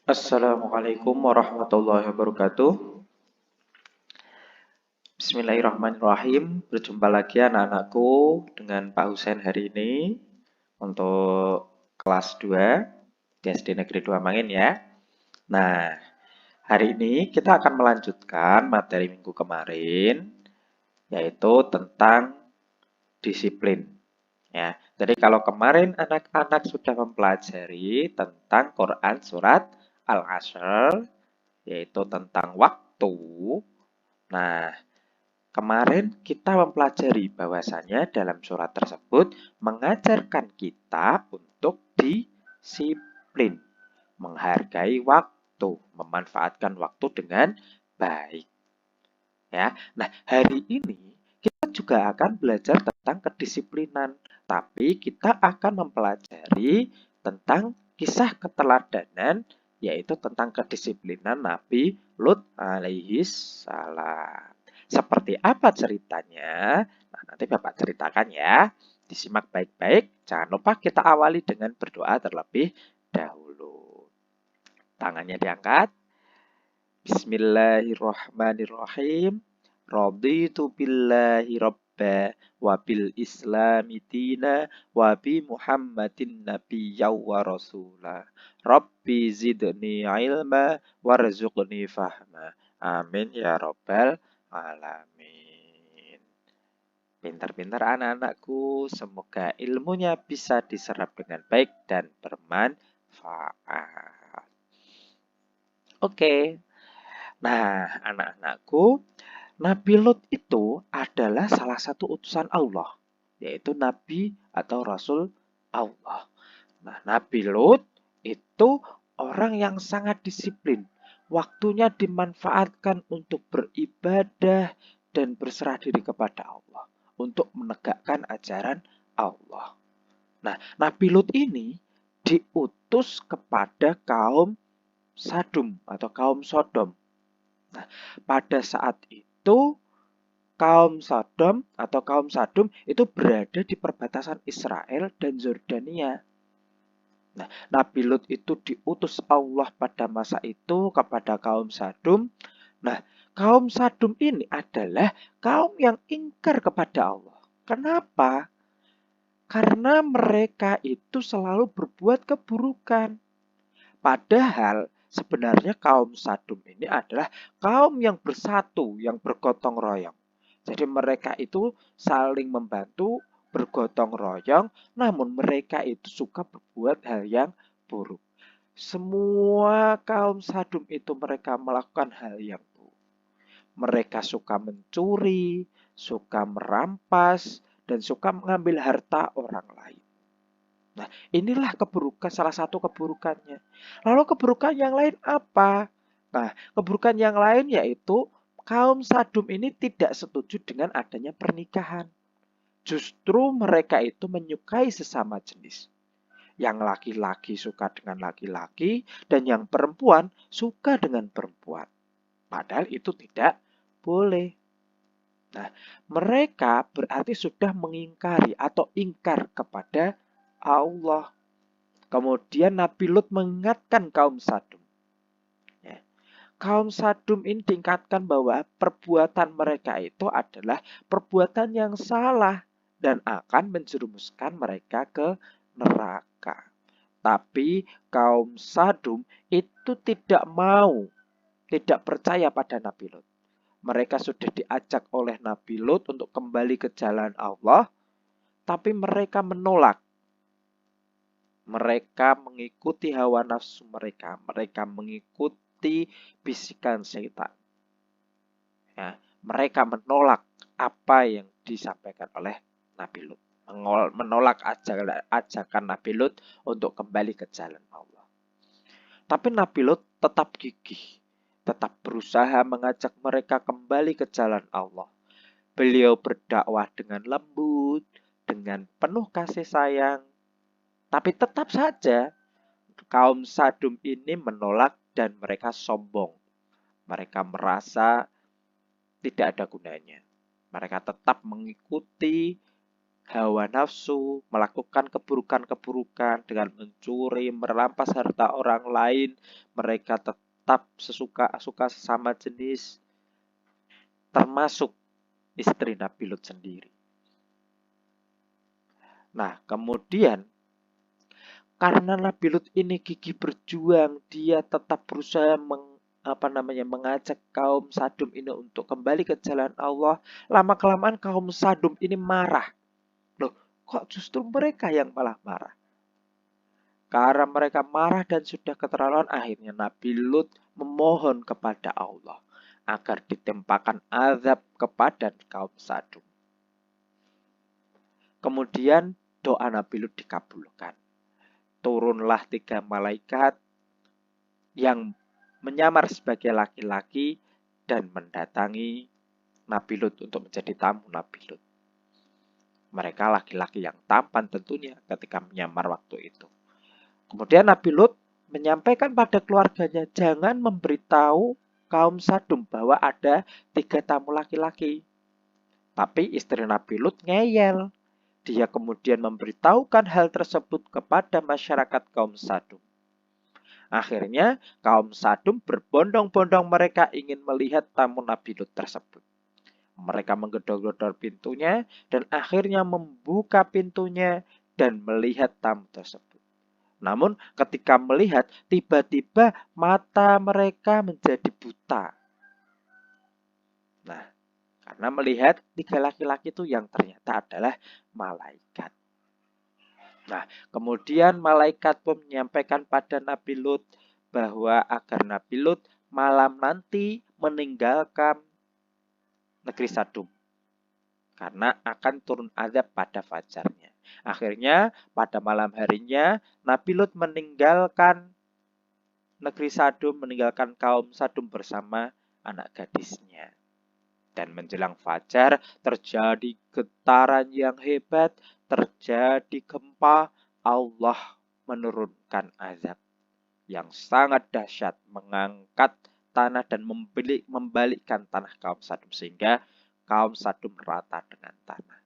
Assalamualaikum warahmatullahi wabarakatuh. Bismillahirrahmanirrahim. Berjumpa lagi anak-anakku dengan Pak Husain hari ini untuk kelas 2 di SD Negeri 2 Mangin ya. Nah, hari ini kita akan melanjutkan materi minggu kemarin yaitu tentang disiplin. Ya, jadi kalau kemarin anak-anak sudah mempelajari tentang Quran surat Al-Asr, yaitu tentang waktu. Nah, kemarin kita mempelajari bahwasanya dalam surat tersebut mengajarkan kita untuk disiplin, menghargai waktu, memanfaatkan waktu dengan baik. Ya, nah hari ini kita juga akan belajar tentang kedisiplinan, tapi kita akan mempelajari tentang kisah keteladanan, yaitu tentang kedisiplinan Nabi Lut alaihi salam. Seperti apa ceritanya? Nah, nanti Bapak ceritakan ya. Disimak baik-baik. Jangan lupa kita awali dengan berdoa terlebih dahulu. Tangannya diangkat. Bismillahirrahmanirrahim. Raditu billahi rabba wa bil islami dina wa bi Muhammadin nabiyya wa rasula. Rabbi zidni ilma warzuqni fahma. Amin ya rabbal alamin. Pintar-pintar anak-anakku, semoga ilmunya bisa diserap dengan baik dan bermanfaat. Oke. Nah, anak-anakku, Nabi Lut itu adalah salah satu utusan Allah, yaitu Nabi atau Rasul Allah. Nah, Nabi Lut itu orang yang sangat disiplin. Waktunya dimanfaatkan untuk beribadah dan berserah diri kepada Allah, untuk menegakkan ajaran Allah. Nah, Nabi Lut ini diutus kepada kaum Sadum atau kaum Sodom. Nah, pada saat itu kaum Sodom atau kaum Sadum itu berada di perbatasan Israel dan Yordania. Nah, Nabi Lut itu diutus Allah pada masa itu kepada kaum Sadum. Nah, kaum Sadum ini adalah kaum yang ingkar kepada Allah. Kenapa? Karena mereka itu selalu berbuat keburukan. Padahal sebenarnya kaum Sadum ini adalah kaum yang bersatu, yang bergotong royong. Jadi mereka itu saling membantu, bergotong royong, namun mereka itu suka berbuat hal yang buruk. Semua kaum Sadum itu mereka melakukan hal yang buruk. Mereka suka mencuri, suka merampas, dan suka mengambil harta orang lain. Nah, inilah keburukan, salah satu keburukannya. Lalu keburukan yang lain apa? Nah, keburukan yang lain yaitu kaum Sadum ini tidak setuju dengan adanya pernikahan. Justru mereka itu menyukai sesama jenis. Yang laki-laki suka dengan laki-laki dan yang perempuan suka dengan perempuan. Padahal itu tidak boleh. Nah, mereka berarti sudah mengingkari atau ingkar kepada Allah. Kemudian Nabi Lut mengingatkan kaum Sadum. Ya. Kaum Sadum ini diingatkan bahwa perbuatan mereka itu adalah perbuatan yang salah dan akan menjerumuskan mereka ke neraka. Tapi kaum Sadum itu tidak mau, tidak percaya pada Nabi Lut. Mereka sudah diajak oleh Nabi Lut untuk kembali ke jalan Allah, tapi mereka menolak. Mereka mengikuti hawa nafsu mereka. Mereka mengikuti bisikan setan. Ya, mereka menolak apa yang disampaikan oleh Nabi Lut. Menolak ajakan Nabi Lut untuk kembali ke jalan Allah. Tapi Nabi Lut tetap gigih. Tetap berusaha mengajak mereka kembali ke jalan Allah. Beliau berdakwah dengan lembut, dengan penuh kasih sayang. Tapi tetap saja kaum Sadum ini menolak dan mereka sombong. Mereka merasa tidak ada gunanya. Mereka tetap mengikuti hawa nafsu, melakukan keburukan-keburukan dengan mencuri, merampas harta orang lain, mereka tetap suka sesama jenis, termasuk istri Nabi Lut sendiri. Nah, kemudian karena Nabi Lut ini gigih berjuang, dia tetap berusaha mengajak kaum Sadum ini untuk kembali ke jalan Allah. Lama-kelamaan kaum Sadum ini marah. Loh, kok justru mereka yang malah marah? Karena mereka marah dan sudah keterlaluan, akhirnya Nabi Lut memohon kepada Allah agar ditimpakan azab kepada kaum Sadum. Kemudian doa Nabi Lut dikabulkan. Turunlah 3 malaikat yang menyamar sebagai laki-laki dan mendatangi Nabi Lut untuk menjadi tamu Nabi Lut. Mereka laki-laki yang tampan tentunya ketika menyamar waktu itu. Kemudian Nabi Lut menyampaikan pada keluarganya, jangan memberitahu kaum Sadum bahwa ada 3 tamu laki-laki. Tapi istri Nabi Lut ngeyel. Dia kemudian memberitahukan hal tersebut kepada masyarakat kaum Sadum. Akhirnya kaum Sadum berbondong-bondong mereka ingin melihat tamu Nabi Lut tersebut. Mereka menggedor-gedor pintunya dan akhirnya membuka pintunya dan melihat tamu tersebut. Namun ketika melihat, tiba-tiba mata mereka menjadi buta. Nah, karena melihat 3 laki-laki itu yang ternyata adalah malaikat. Nah, kemudian malaikat pun menyampaikan pada Nabi Lut bahwa agar Nabi Lut malam nanti meninggalkan negeri Sadum. Karena akan turun azab pada fajarnya. Akhirnya pada malam harinya Nabi Lut meninggalkan negeri Sadum, meninggalkan kaum Sadum bersama anak gadisnya. Dan menjelang fajar terjadi getaran yang hebat, terjadi gempa, Allah menurunkan azab yang sangat dahsyat, mengangkat tanah dan membalikkan tanah kaum Sadum sehingga kaum Sadum rata dengan tanah.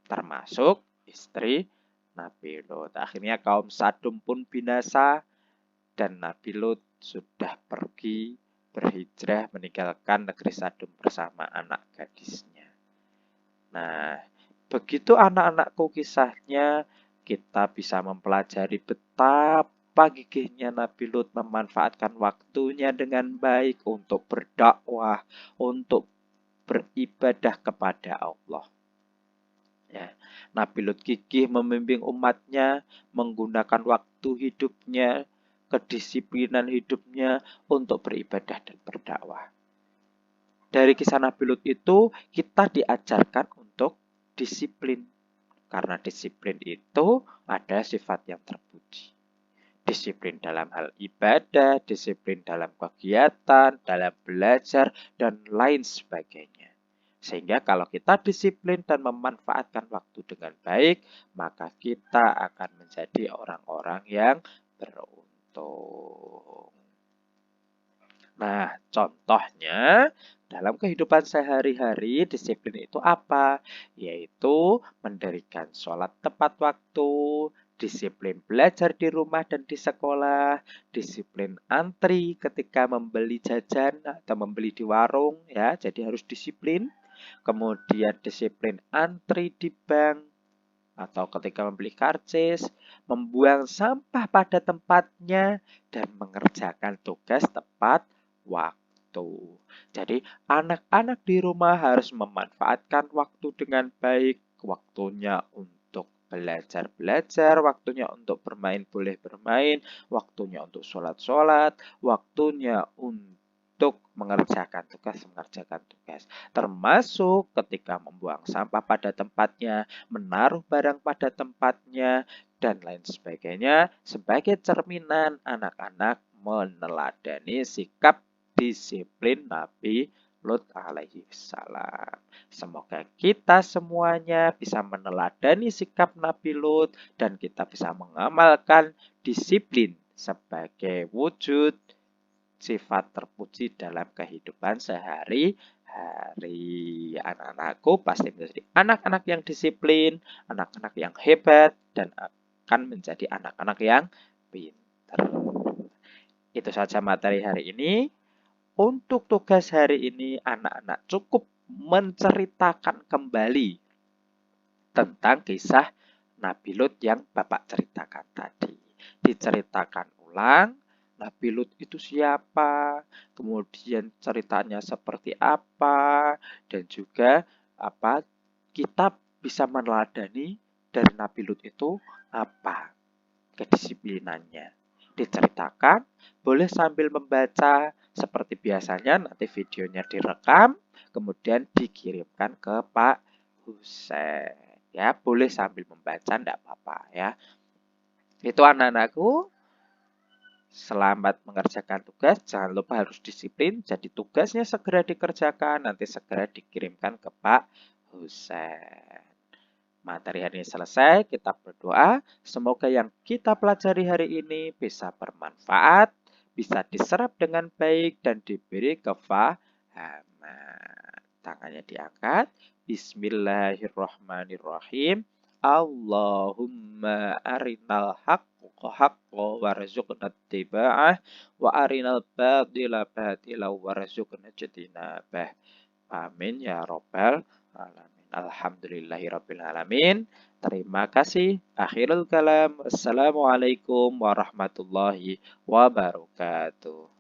Termasuk istri Nabi Lut. Akhirnya kaum Sadum pun binasa dan Nabi Lut sudah pergi berhijrah meninggalkan negeri Sadum bersama anak gadisnya. Nah, begitu anak-anakku kisahnya, kita bisa mempelajari betapa gigihnya Nabi Lut memanfaatkan waktunya dengan baik untuk berdakwah, untuk beribadah kepada Allah. Ya, Nabi Lut gigih membimbing umatnya menggunakan waktu hidupnya, kedisiplinan hidupnya untuk beribadah dan berdakwah. Dari kisah Nabi Lut itu kita diajarkan untuk disiplin. Karena disiplin itu ada sifat yang terpuji. Disiplin dalam hal ibadah, disiplin dalam kegiatan, dalam belajar, dan lain sebagainya. Sehingga kalau kita disiplin dan memanfaatkan waktu dengan baik, maka kita akan menjadi orang-orang yang beruntung. Nah, contohnya dalam kehidupan sehari-hari, disiplin itu apa? Yaitu mendirikan sholat tepat waktu, disiplin belajar di rumah dan di sekolah, disiplin antri ketika membeli jajan atau membeli di warung, ya, jadi harus disiplin. Kemudian disiplin antri di bank atau ketika membeli karcis, membuang sampah pada tempatnya, dan mengerjakan tugas tepat waktu. Jadi anak-anak di rumah harus memanfaatkan waktu dengan baik, waktunya untuk belajar-belajar, waktunya untuk bermain boleh bermain, waktunya untuk sholat-sholat, waktunya untuk mengerjakan tugas, termasuk ketika membuang sampah pada tempatnya, menaruh barang pada tempatnya, dan lain sebagainya, sebagai cerminan anak-anak meneladani sikap disiplin Nabi Lut alaihi salam. Semoga kita semuanya bisa meneladani sikap Nabi Lut dan kita bisa mengamalkan disiplin sebagai wujud sifat terpuji dalam kehidupan sehari-hari. hari. Anak-anakku pasti menjadi anak-anak yang disiplin, anak-anak yang hebat, dan akan menjadi anak-anak yang pintar. Itu saja materi hari ini. Untuk tugas hari ini, anak-anak cukup menceritakan kembali tentang kisah Nabi Lut yang Bapak ceritakan tadi. Diceritakan ulang, Nabi Lut itu siapa, kemudian ceritanya seperti apa, dan juga apa kita bisa meneladani dari Nabi Lut itu apa kedisiplinannya. Diceritakan, boleh sambil membaca, seperti biasanya nanti videonya direkam, kemudian dikirimkan ke Pak Husen. Ya, boleh sambil membaca, enggak apa-apa ya. Itu anak-anakku, selamat mengerjakan tugas. Jangan lupa harus disiplin. Jadi tugasnya segera dikerjakan, nanti segera dikirimkan ke Pak Husen. Materi hari ini selesai, kita berdoa. Semoga yang kita pelajari hari ini bisa bermanfaat, bisa diserap dengan baik, dan diberi kefahaman. Tangannya diangkat. Bismillahirrahmanirrahim. Allahumma arinal haqqa haqqa warzuqna ittiba'ah wa arinal batila batila warzuqna ijtinabah. Amin ya robbal alamin. Alhamdulillahirabbil alamin. Terima kasih. Akhirul kalam. Assalamualaikum warahmatullahi wabarakatuh.